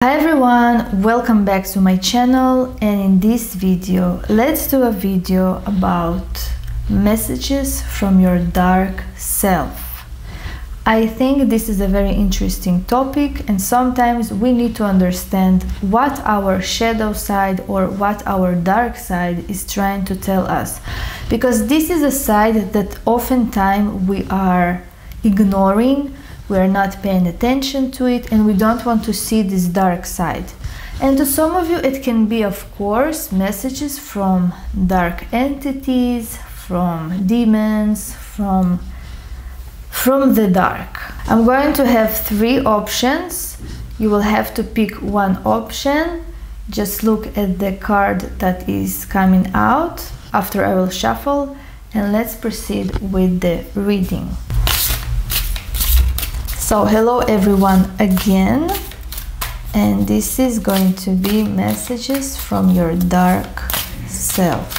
Hi everyone, welcome back to my channel, and in this video let's do a video about messages from your dark self. I think this is a very interesting topic, and sometimes we need to understand what our shadow side or what our dark side is trying to tell us, because this is a side that oftentimes we are ignoring. We're not paying attention to it, and we don't want to see this dark side. And to some of you it can be, of course, messages from dark entities, from demons, from the dark. I'm going to have three options. You will have to pick one option. Just look at the card that is coming out after I will shuffle, and let's proceed with the reading. So hello everyone again, and this is going to be messages from your dark self.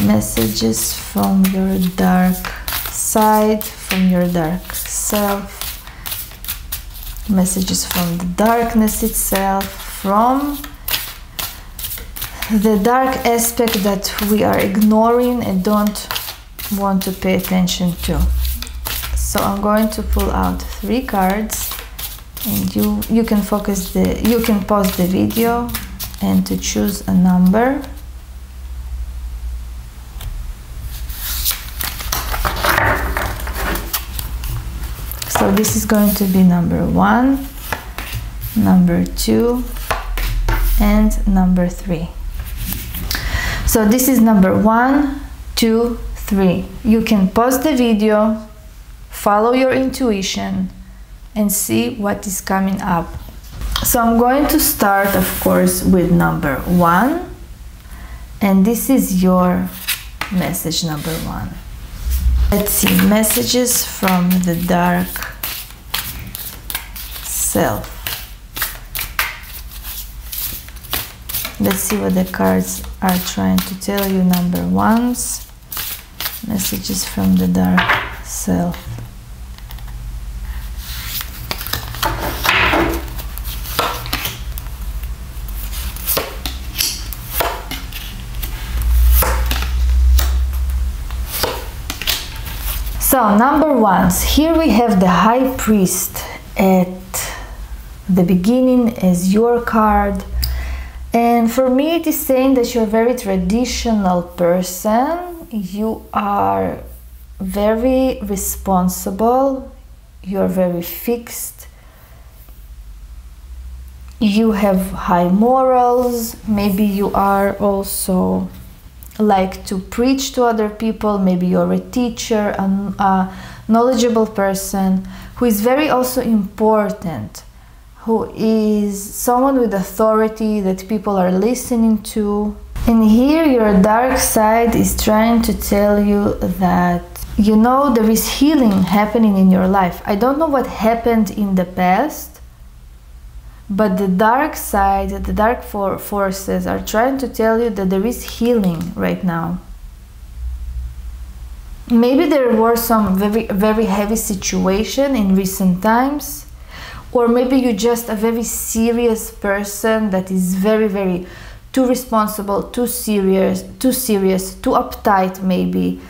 Messages from your dark side, from your dark self. Messages from the darkness itself, from the dark aspect that we are ignoring and don't want to pay attention to. So I'm going to pull out three cards, and you can pause the video and to choose a number. So this is going to be number 1, number 2, and number 3. So this is number 1, 2, 3. You can pause the video, follow your intuition, and see what is coming up. So I'm going to start, of course, with number 1, and this is your message number 1. Let's see, messages from the dark self. Let's see what the cards are trying to tell you. Number 1's messages from the dark self. So number 1's, here we have the High Priest at the beginning as your card, and for me it is saying that you're a very traditional person. You are very responsible, you're very fixed, you have high morals. Maybe you are also like to preach to other people. Maybe you're a teacher, a knowledgeable person who is very also important, who is someone with authority that people are listening to. And here your dark side is trying to tell you that, you know, there is healing happening in your life. I don't know what happened in the past, but the dark side, the dark forces are trying to tell you that there is healing right now. Maybe there were some very heavy situation in recent times, or maybe you're just a very serious person that is very too responsible, too serious, too uptight maybe.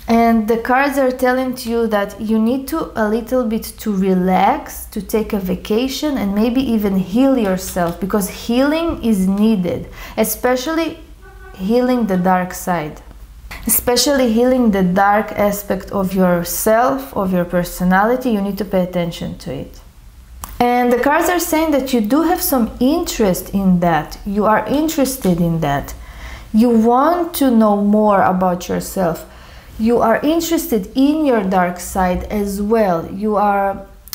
And the cards are telling to you that you need to a little bit to relax, to take a vacation, and maybe even heal yourself, because healing is needed, especially healing the dark side, especially healing the dark aspect of yourself, of your personality. You need to pay attention to it. And the cards are saying that you do have some interest in that. You are interested in that. You want to know more about yourself. You are interested in your dark side as well.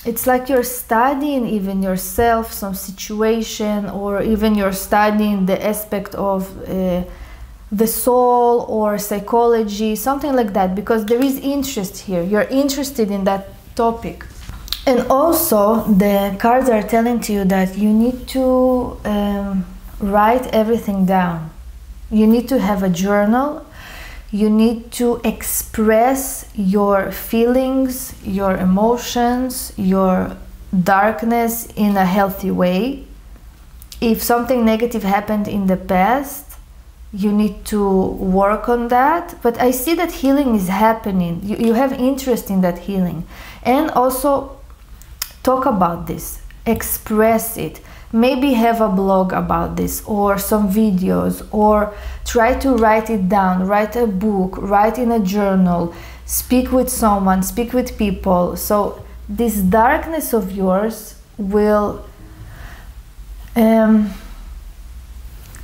It's like you're studying even yourself, some situation, or even you're studying the aspect of the soul or psychology, something like that, because there is interest here. You're interested in that topic. And also the cards are telling to you that you need to write everything down. You need to have a journal. You need to express your feelings, your emotions, your darkness in a healthy way. If something negative happened in the past, you need to work on that. But I see that healing is happening. You have interest in that healing. And also talk about this, express it. Maybe have a blog about this, or some videos, or try to write it down, write a book, write in a journal, speak with someone, speak with people. So this darkness of yours will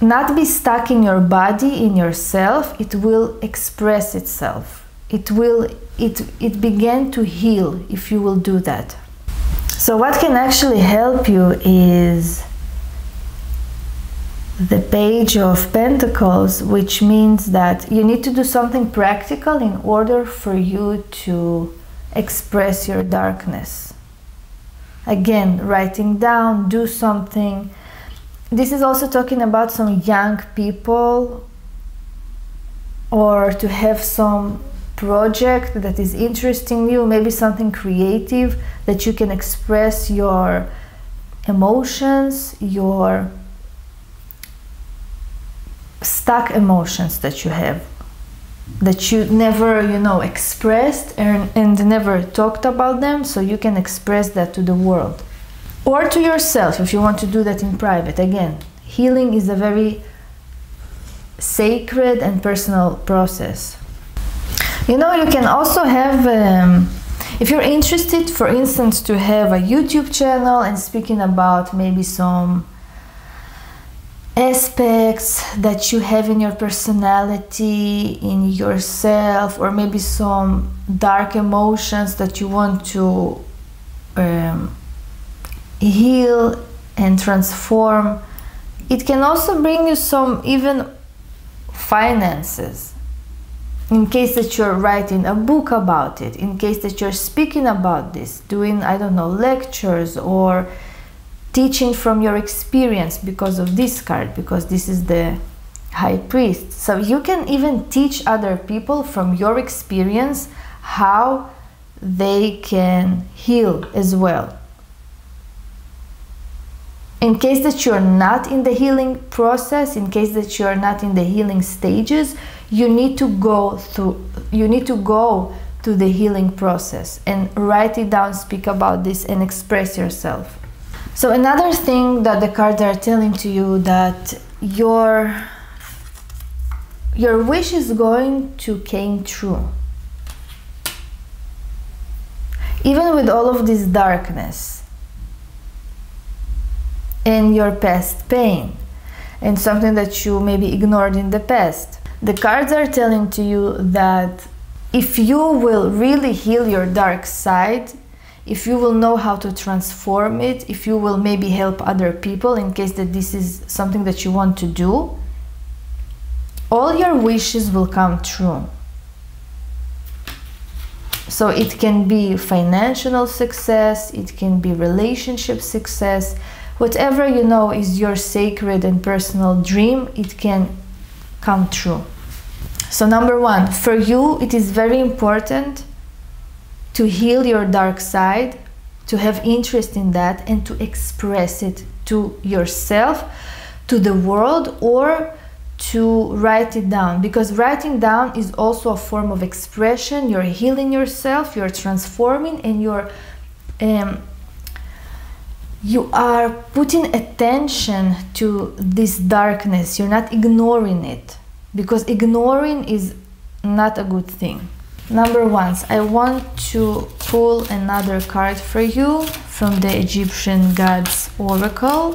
not be stuck in your body, in yourself. It will express itself. It began to heal if you will do that. So what can actually help you is the Page of Pentacles, which means that you need to do something practical in order for you to express your darkness. Again, writing down, do something. This is also talking about some young people, or to have some project that is interesting you, maybe something creative that you can express your emotions, your stuck emotions that you have, that you never, expressed and never talked about them, so you can express that to the world. Or to yourself, if you want to do that in private. Again, healing is a very sacred and personal process. You can also have, if you're interested, for instance, to have a YouTube channel and speaking about maybe some aspects that you have in your personality, in yourself, or maybe some dark emotions that you want to heal and transform. It can also bring you some even finances, in case that you're writing a book about it, in case that you're speaking about this, doing, I don't know, lectures or teaching from your experience because of this card, because this is the High Priest. So you can even teach other people from your experience how they can heal as well. In case that you're not in the healing process, in case that you're not in the healing stages, you need to go to the healing process and write it down, speak about this, and express yourself. So another thing that the cards are telling to you, that your wish is going to come true. Even with all of this darkness and your past pain and something that you maybe ignored in the past, the cards are telling to you that if you will really heal your dark side, if you will know how to transform it, if you will maybe help other people, in case that this is something that you want to do, all your wishes will come true. So it can be financial success, it can be relationship success, whatever is your sacred and personal dream, it can come true. So number one, for you, it is very important to heal your dark side, to have interest in that, and to express it to yourself, to the world, or to write it down. Because writing down is also a form of expression. You're healing yourself, you're transforming, and you are putting attention to this darkness. You're not ignoring it, because ignoring is not a good thing. Number one, I want to pull another card for you from the Egyptian Gods Oracle.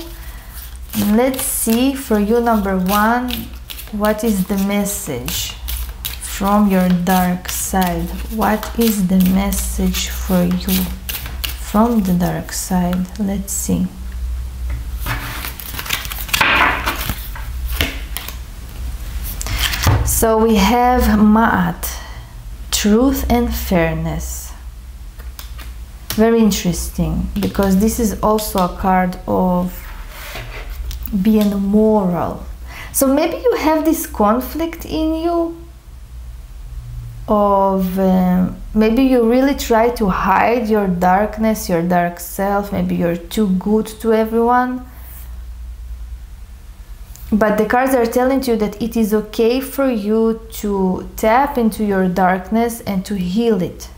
Let's see for you, number one, what is the message from your dark side? What is the message for you from the dark side? Let's see. So we have Ma'at, truth and fairness. Very interesting, because this is also a card of being moral. So maybe you have this conflict in you of maybe you really try to hide your darkness, your dark self. Maybe you're too good to everyone. But the cards are telling you that it is okay for you to tap into your darkness and to heal it.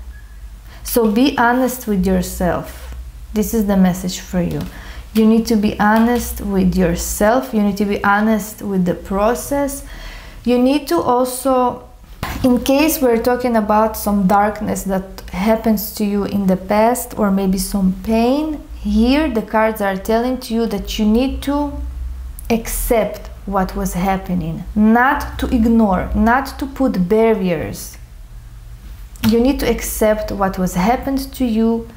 So be honest with yourself. This is the message for you. You need to be honest with yourself. You need to be honest with the process. You need to also, in case we're talking about some darkness that happens to you in the past, or maybe some pain, here the cards are telling to you that you need to accept what was happening, not to ignore, not to put barriers. You need to accept what was happened to you,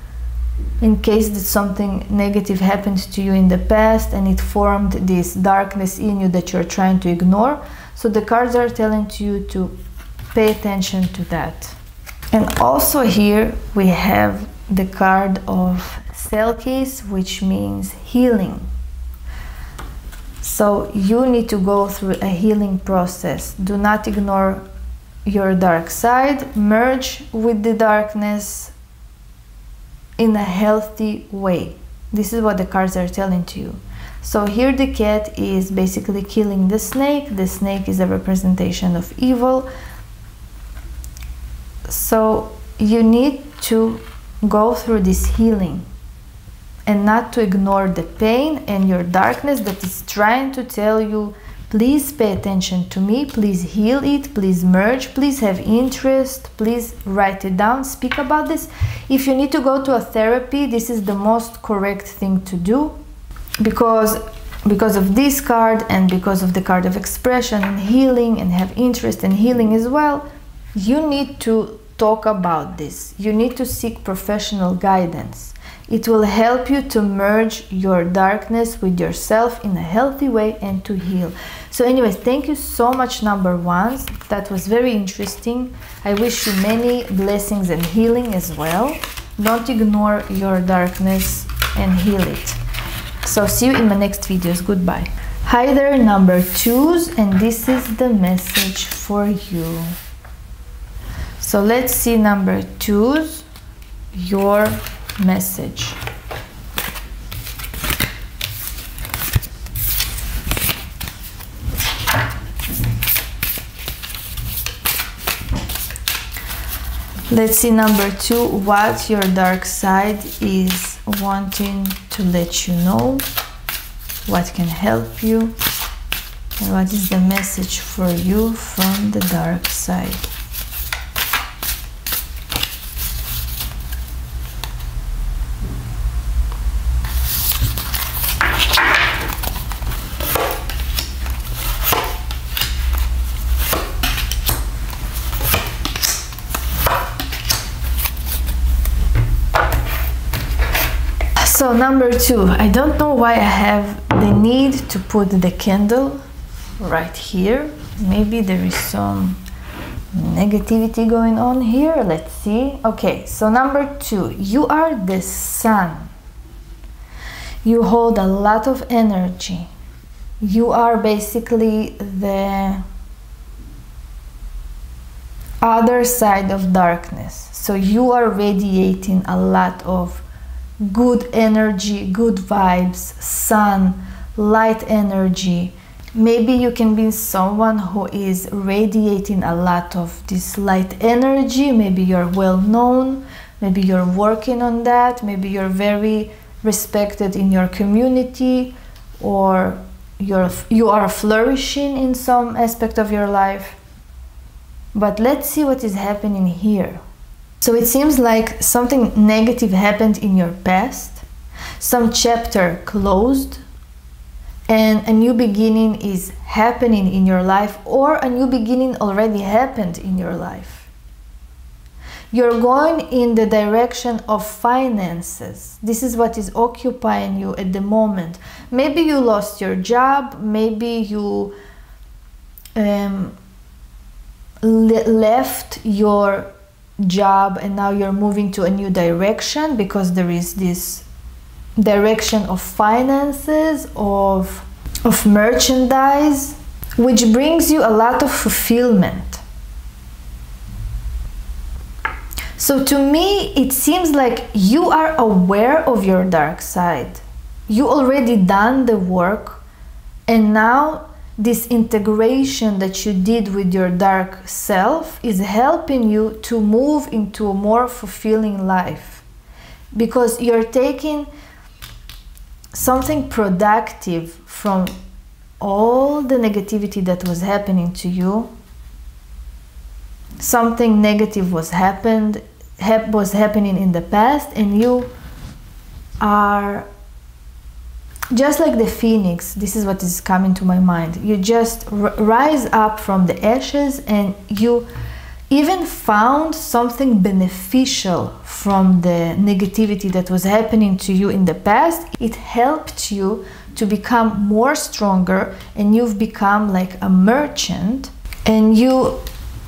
in case that something negative happened to you in the past and it formed this darkness in you that you're trying to ignore. So the cards are telling to you to pay attention to that. And also here we have the card of Selkies, which means healing. So you need to go through a healing process. Do not ignore your dark side. Merge with the darkness in a healthy way. This is what the cards are telling to you. So here the cat is basically killing the snake. The snake is a representation of evil. So you need to go through this healing and not to ignore the pain and your darkness that is trying to tell you, please pay attention to me, please heal it, please merge, please have interest, please write it down, speak about this. If you need to go to a therapy, this is the most correct thing to do, because of this card and because of the card of expression and healing, and have interest in healing as well, you need to talk about this. You need to seek professional guidance. It will help you to merge your darkness with yourself in a healthy way and to heal. So anyways, thank you so much, number ones. That was very interesting. I wish you many blessings and healing as well. Don't ignore your darkness and heal it. So see you in my next videos. Goodbye. Hi there, number twos, and this is the message for you. So let's see, number twos, your message. Let's see, number two, what your dark side is wanting to let you know, what can help you, and what is the message for you from the dark side. So number two, I don't know why I have the need to put the candle right here. Maybe there is some negativity going on here. Let's see. Okay, so number two, you are the sun. You hold a lot of energy. You are basically the other side of darkness. So you are radiating a lot of good energy, good vibes, sun, light energy. Maybe you can be someone who is radiating a lot of this light energy. Maybe you're well known, maybe you're working on that, maybe you're very respected in your community, or you are flourishing in some aspect of your life. But let's see what is happening here. So it seems like something negative happened in your past, some chapter closed, and a new beginning is happening in your life, or a new beginning already happened in your life. You're going in the direction of finances. This is what is occupying you at the moment. Maybe you lost your job, maybe you left your job and now you're moving to a new direction, because there is this direction of finances, of merchandise, which brings you a lot of fulfillment. So to me, it seems like you are aware of your dark side. You already done the work, and now this integration that you did with your dark self is helping you to move into a more fulfilling life, because you're taking something productive from all the negativity that was happening to you. Something negative was happening in the past, and you are just like the phoenix. This is what is coming to my mind. You just rise up from the ashes, and you even found something beneficial from the negativity that was happening to you in the past. It helped you to become more stronger, and you've become like a merchant, and you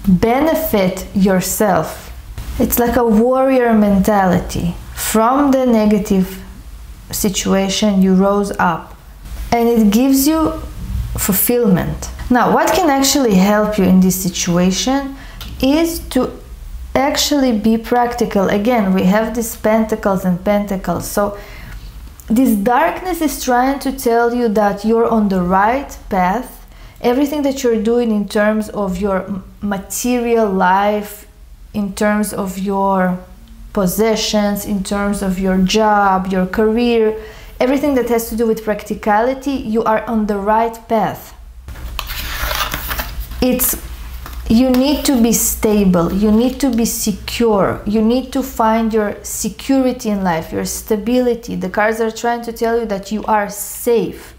benefit yourself. It's like a warrior mentality. From the negative situation, you rose up, and it gives you fulfillment. Now, what can actually help you in this situation is to actually be practical. Again, we have these pentacles and pentacles. So this darkness is trying to tell you that you're on the right path. Everything that you're doing in terms of your material life, in terms of your possessions, in terms of your job, your career, everything that has to do with practicality, you are on the right path. You need to be stable, you need to be secure, you need to find your security in life, your stability. The cards are trying to tell you that you are safe.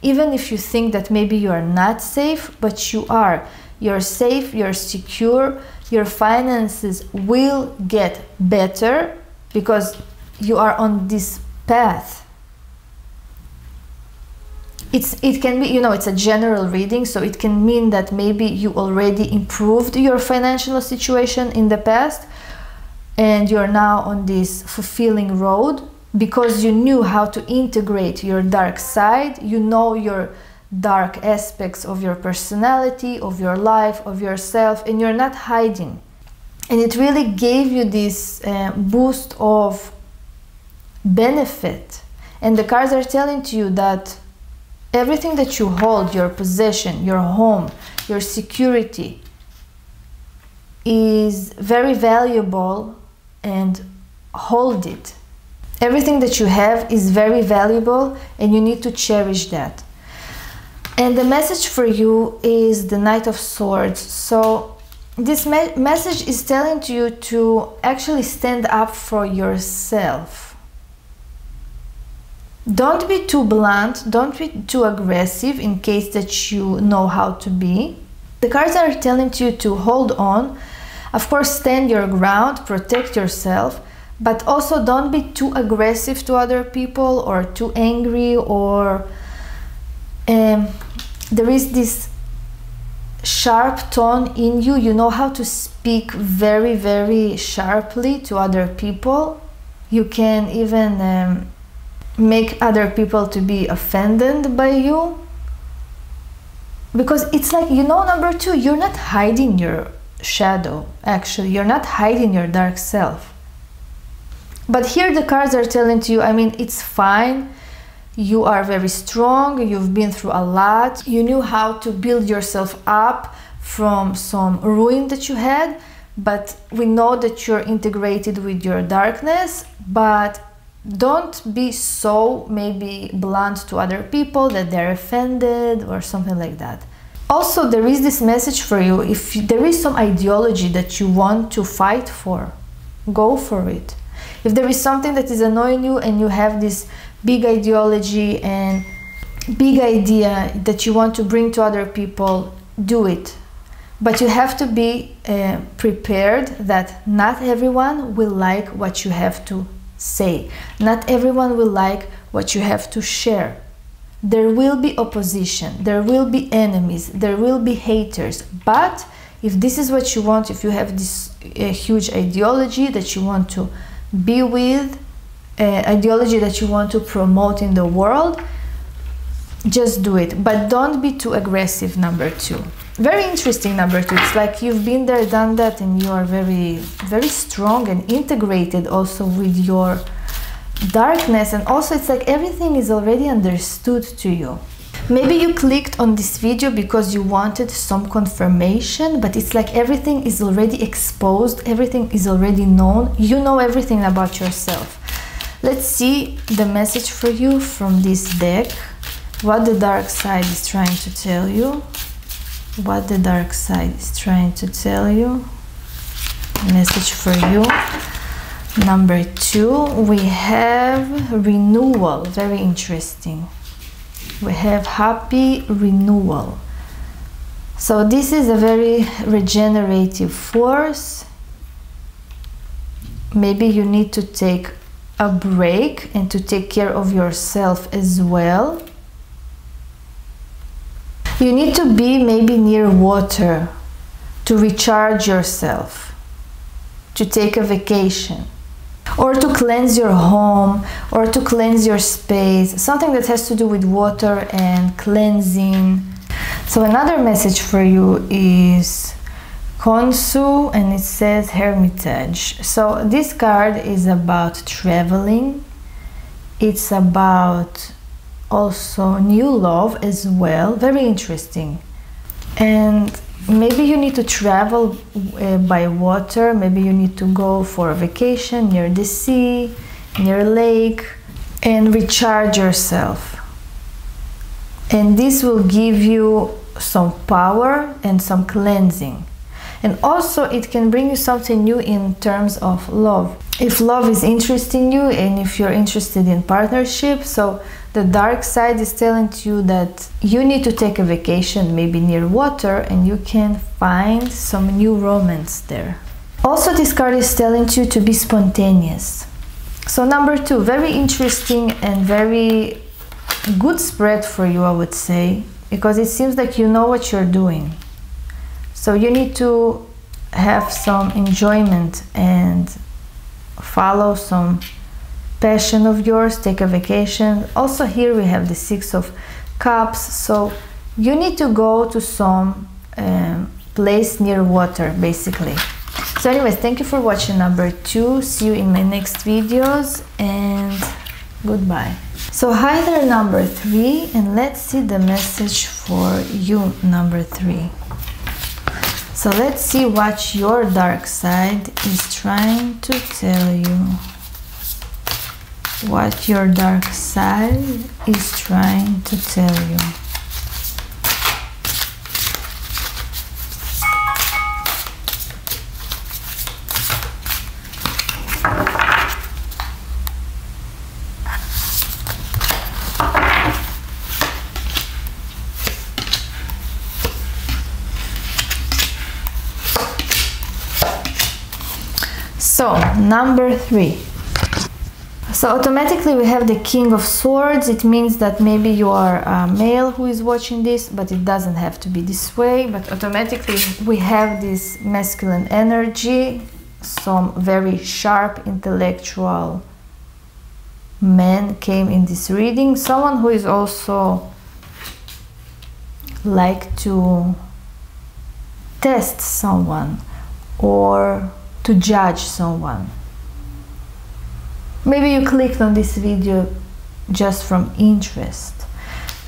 Even if you think that maybe you are not safe, but you are. You're safe, you're secure, your finances will get better because you are on this path. It can be, it's a general reading, so it can mean that maybe you already improved your financial situation in the past, and you're now on this fulfilling road because you knew how to integrate your dark side. You know your dark aspects of your personality, of your life, of yourself, and you're not hiding. And it really gave you this boost of benefit. And the cards are telling to you that everything that you hold, your possession, your home, your security, is very valuable, and hold it. Everything that you have is very valuable, and you need to cherish that. And the message for you is the Knight of Swords. So this message is telling to you to actually stand up for yourself. Don't be too blunt, don't be too aggressive in case that you know how to be. The cards are telling you to hold on. Of course, stand your ground, protect yourself, but also don't be too aggressive to other people or too angry, or there is this sharp tone in you. You know how to speak very, very sharply to other people. You can even make other people to be offended by you, because it's like, number two, you're not hiding your shadow. Actually, you're not hiding your dark self. But here the cards are telling to you, it's fine. You are very strong, you've been through a lot, you knew how to build yourself up from some ruin that you had, but we know that you're integrated with your darkness. But don't be so maybe blunt to other people that they're offended or something like that. Also, there is this message for you. If there is some ideology that you want to fight for, go for it. If there is something that is annoying you and you have this big ideology and big idea that you want to bring to other people, do it. But you have to be prepared that not everyone will like what you have to say. Not everyone will like what you have to share. There will be opposition, there will be enemies, there will be haters. But if this is what you want, if you have this huge ideology that you want to be with, ideology that you want to promote in the world, just do it. But don't be too aggressive, number two. very interesting, number 2. It's like you've been there, done that, and you are very, very strong and integrated also with your darkness. And also it's like everything is already understood to you. Maybe you clicked on this video because you wanted some confirmation, but it's like everything is already exposed, everything is already known. You know everything about yourself. Let's see the message for you from this deck. What the dark side is trying to tell you. What the dark side is trying to tell you. Message for you. Number 2, we have renewal. Very interesting. We have happy renewal. So this is a very regenerative force. Maybe you need to take a break and to take care of yourself as well. You need to be maybe near water to recharge yourself, to take a vacation, or to cleanse your home, or to cleanse your space, something that has to do with water and cleansing. So another message for you is Khonsu, and it says Hermitage. So this card is about traveling. It's about also new love as well. Very interesting. And maybe you need to travel by water. Maybe you need to go for a vacation near the sea, near a lake, and recharge yourself. And this will give you some power and some cleansing. And also it can bring you something new in terms of love. If love is interesting you, and if you're interested in partnership, so the dark side is telling you that you need to take a vacation, maybe near water, and you can find some new romance there. Also, this card is telling you to be spontaneous. So number 2, very interesting and very good spread for you, I would say, because it seems like you know what you're doing. So you need to have some enjoyment and follow some passion of yours, take a vacation. Also here we have the 6 of Cups, so you need to go to some place near water, basically. So anyways, thank you for watching number 2. See you in my next videos, and goodbye. So hi there, number 3, and let's see the message for you, number 3. So let's see what your dark side is trying to tell you. What your dark side is trying to tell you. So, number 3. So automatically we have the King of Swords. It means that maybe you are a male who is watching this, but it doesn't have to be this way. But automatically we have this masculine energy, some very sharp intellectual man came in this reading. Someone who is also like to test someone or to judge someone. Maybe you clicked on this video just from interest,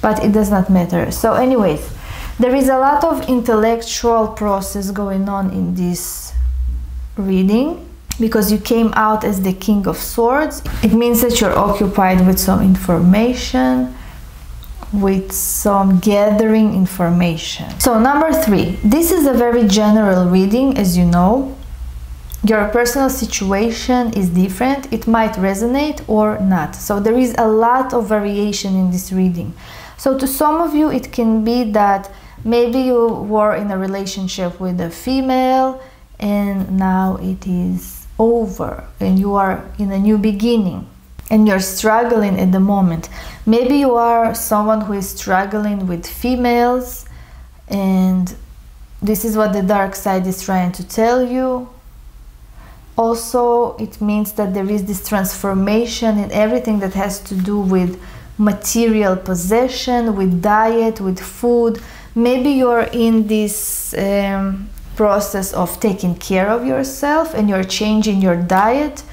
but it does not matter. So anyways, there is a lot of intellectual process going on in this reading because you came out as the King of Swords. It means that you're occupied with some information, with some gathering information. So number 3, this is a very general reading, as you know. Your personal situation is different. It might resonate or not. So there is a lot of variation in this reading. So to some of you, it can be that maybe you were in a relationship with a female and now it is over and you are in a new beginning and you're struggling at the moment. Maybe you are someone who is struggling with females, and this is what the dark side is trying to tell you. Also, it means that there is this transformation in everything that has to do with material possession, with diet, with food. Maybe you're in this process of taking care of yourself and you're changing your diet,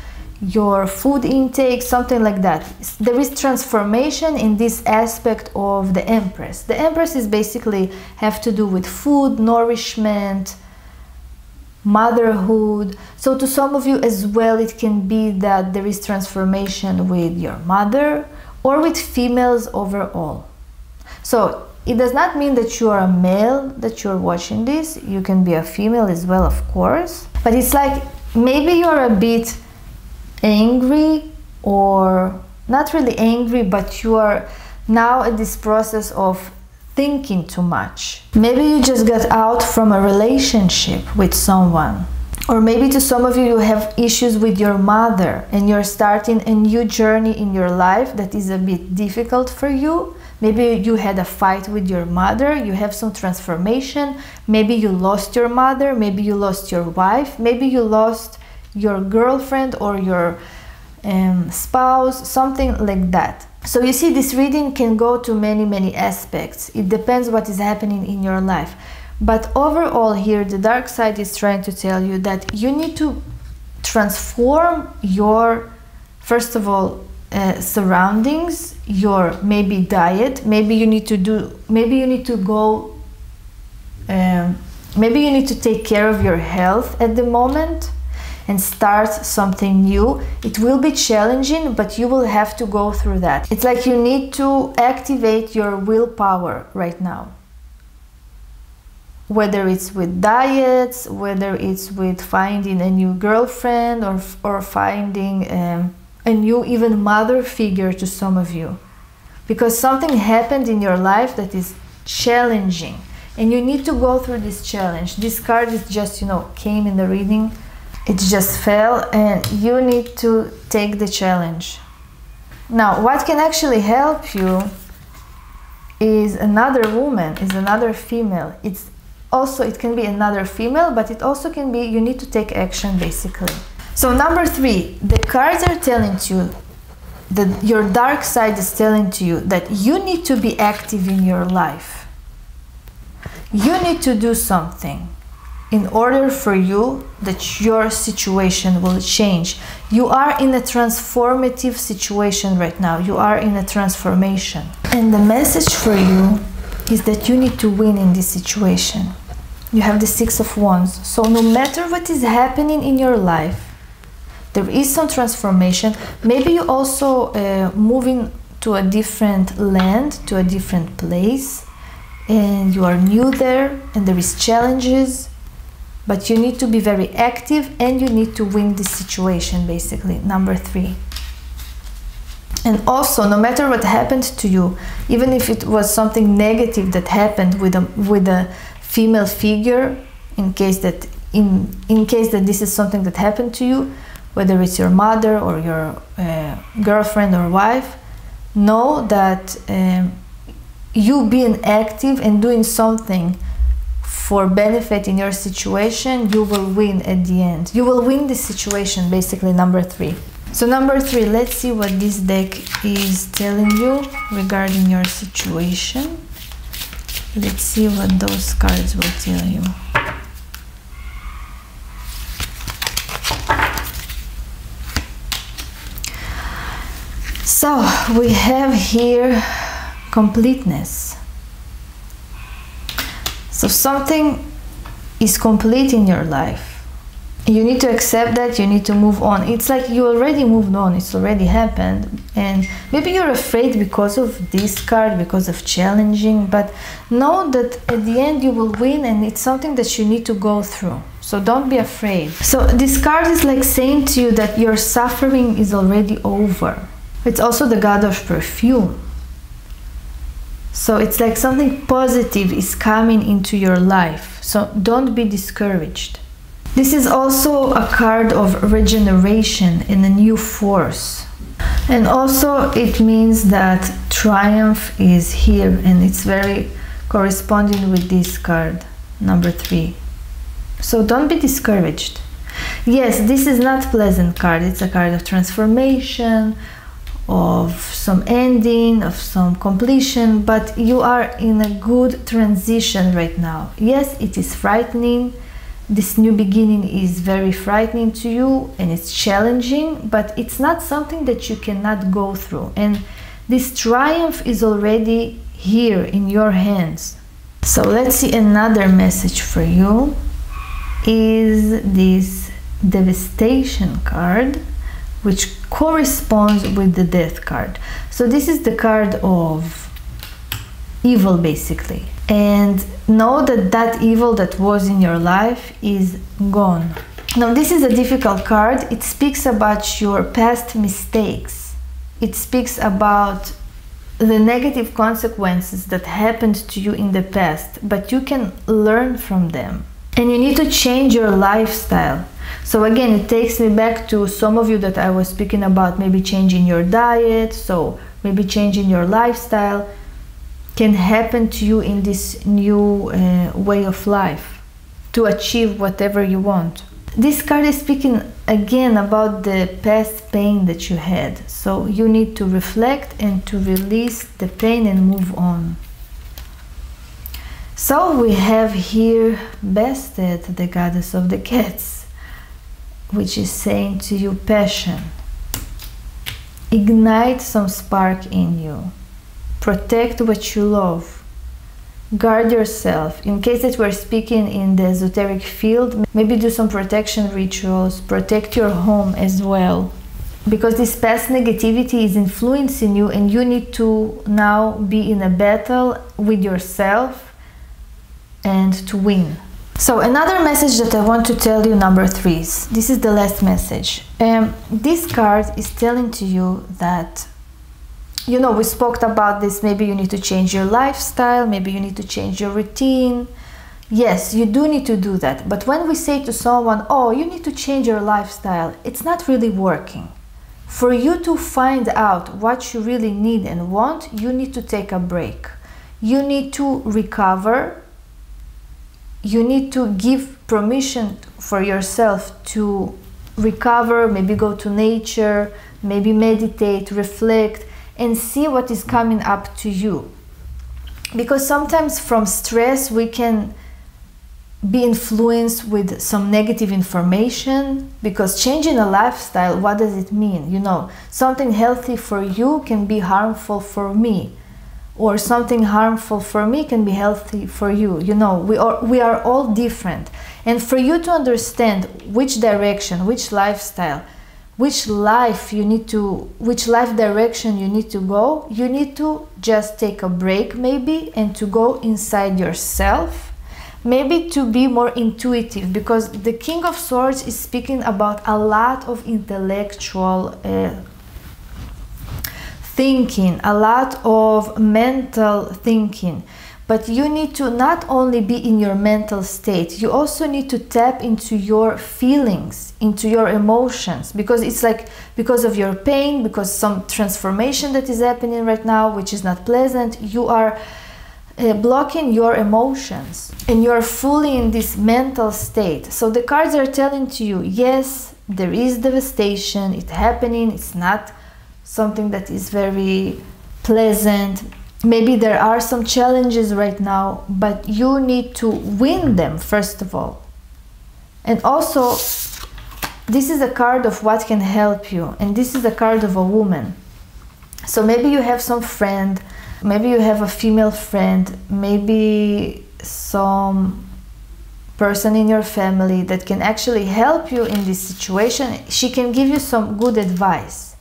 your food intake, something like that. There is transformation in this aspect of the Empress. The Empress is basically have to do with food, nourishment, motherhood. So to some of you as well, it can be that there is transformation with your mother or with females overall. So it does not mean that you are a male that you're watching this. You can be a female as well, of course. But it's like maybe you're a bit angry, or not really angry, but you are now in this process of thinking too much. Maybe you just got out from a relationship with someone. Or maybe to some of you, you have issues with your mother and you're starting a new journey in your life that is a bit difficult for you. Maybe you had a fight with your mother, you have some transformation. Maybe you lost your mother, maybe you lost your wife, maybe you lost your girlfriend or your spouse, something like that. So you see, this reading can go to many aspects. It depends what is happening in your life. But overall here, the dark side is trying to tell you that you need to transform your, first of all, surroundings, your maybe diet. Maybe you need to take care of your health at the moment and start something new. It will be challenging, but you will have to go through that. It's like you need to activate your willpower right now. Whether it's with diets, whether it's with finding a new girlfriend, or finding a new even mother figure to some of you. Because something happened in your life that is challenging and you need to go through this challenge. This card is just, came in the reading. It just fell and you need to take the challenge. Now, what can actually help you is another woman, is another female. It can be another female, but it also can be you need to take action, basically. So number 3, the cards are telling you that your dark side is telling to you that you need to be active in your life. You need to do something in order for you that your situation will change. You are in a transformative situation right now. You are in a transformation. And the message for you is that you need to win in this situation. You have the 6 of Wands. So no matter what is happening in your life, there is some transformation. Maybe you also moving to a different land, to a different place, and you are new there and there is challenges. But you need to be very active and you need to win this situation, basically, number 3. And also, no matter what happened to you, even if it was something negative that happened with a female figure, in case that this is something that happened to you, whether it's your mother or your girlfriend or wife, know that you being active and doing something for benefit in your situation, you will win at the end. You will win the situation, basically, number 3. So number 3, let's see what this deck is telling you regarding your situation. Let's see what those cards will tell you. So we have here completeness. So something is complete in your life. You need to accept that, you need to move on. It's like you already moved on, it's already happened. And maybe you're afraid because of this card, because of challenging, but know that at the end you will win and it's something that you need to go through. So don't be afraid. So this card is like saying to you that your suffering is already over. It's also the god of perfume. So it's like something positive is coming into your life. So don't be discouraged. This is also a card of regeneration and a new force. And also it means that triumph is here, and it's very corresponding with this card, number 3. So don't be discouraged. Yes, this is not a pleasant card. It's a card of transformation, of some ending, of some completion, but you are in a good transition right now. Yes, it is frightening. This new beginning is very frightening to you and it's challenging, but it's not something that you cannot go through. And this triumph is already here in your hands. So let's see, another message for you is this devastation card, which corresponds with the death card. So this is the card of evil, basically. And know that that evil that was in your life is gone. Now, this is a difficult card. It speaks about your past mistakes. It speaks about the negative consequences that happened to you in the past, but you can learn from them. And you need to change your lifestyle. So again, it takes me back to some of you that I was speaking about, maybe changing your diet. So maybe changing your lifestyle can happen to you in this new way of life to achieve whatever you want. This card is speaking again about the past pain that you had. So you need to reflect and to release the pain and move on. So we have here Bastet, the goddess of the cats, which is saying to you, passion. Ignite some spark in you. Protect what you love. Guard yourself. In case that we're speaking in the esoteric field, maybe do some protection rituals. Protect your home as well. Because this past negativity is influencing you and you need to now be in a battle with yourself and to win. So another message that I want to tell you, number 3, this is the last message. This card is telling to you that, you know, we spoke about this, maybe you need to change your lifestyle, maybe you need to change your routine. Yes, you do need to do that. But when we say to someone, oh, you need to change your lifestyle, it's not really working. For you to find out what you really need and want, you need to take a break. You need to recover. You need to give permission for yourself to recover, maybe go to nature, maybe meditate, reflect, and see what is coming up to you. Because sometimes from stress we can be influenced with some negative information, because changing a lifestyle, what does it mean? You know, something healthy for you can be harmful for me, or something harmful for me can be healthy for you. You know, we are all different. And for you to understand which direction, which lifestyle, which life direction you need to go, you need to just take a break maybe and to go inside yourself, maybe to be more intuitive, because the King of Swords is speaking about a lot of intellectual thinking, a lot of mental thinking. But you need to not only be in your mental state, you also need to tap into your feelings, into your emotions, because it's like, because of your pain, because some transformation that is happening right now, which is not pleasant, you are blocking your emotions and you're fully in this mental state. So the cards are telling to you, yes, there is devastation, it's happening, it's not something that is very pleasant. Maybe there are some challenges right now, but you need to win them first of all. And also, this is a card of what can help you, and this is a card of a woman. So maybe you have some friend, maybe you have a female friend, maybe some person in your family that can actually help you in this situation. She can give you some good advice.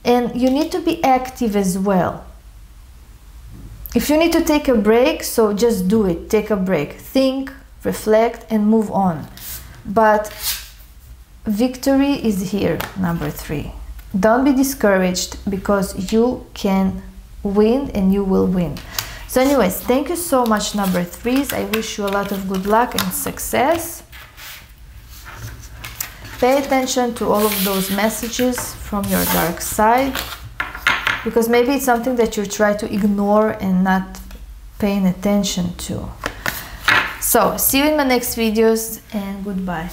And you need to be active as well. If you need to take a break, so just do it. Take a break. Think, reflect, and move on. But victory is here, number 3. Don't be discouraged, because you can win and you will win. So anyways, thank you so much, number 3s. I wish you a lot of good luck and success. Pay attention to all of those messages from your dark side, because maybe it's something that you try to ignore and not paying attention to. So, see you in my next videos, and goodbye.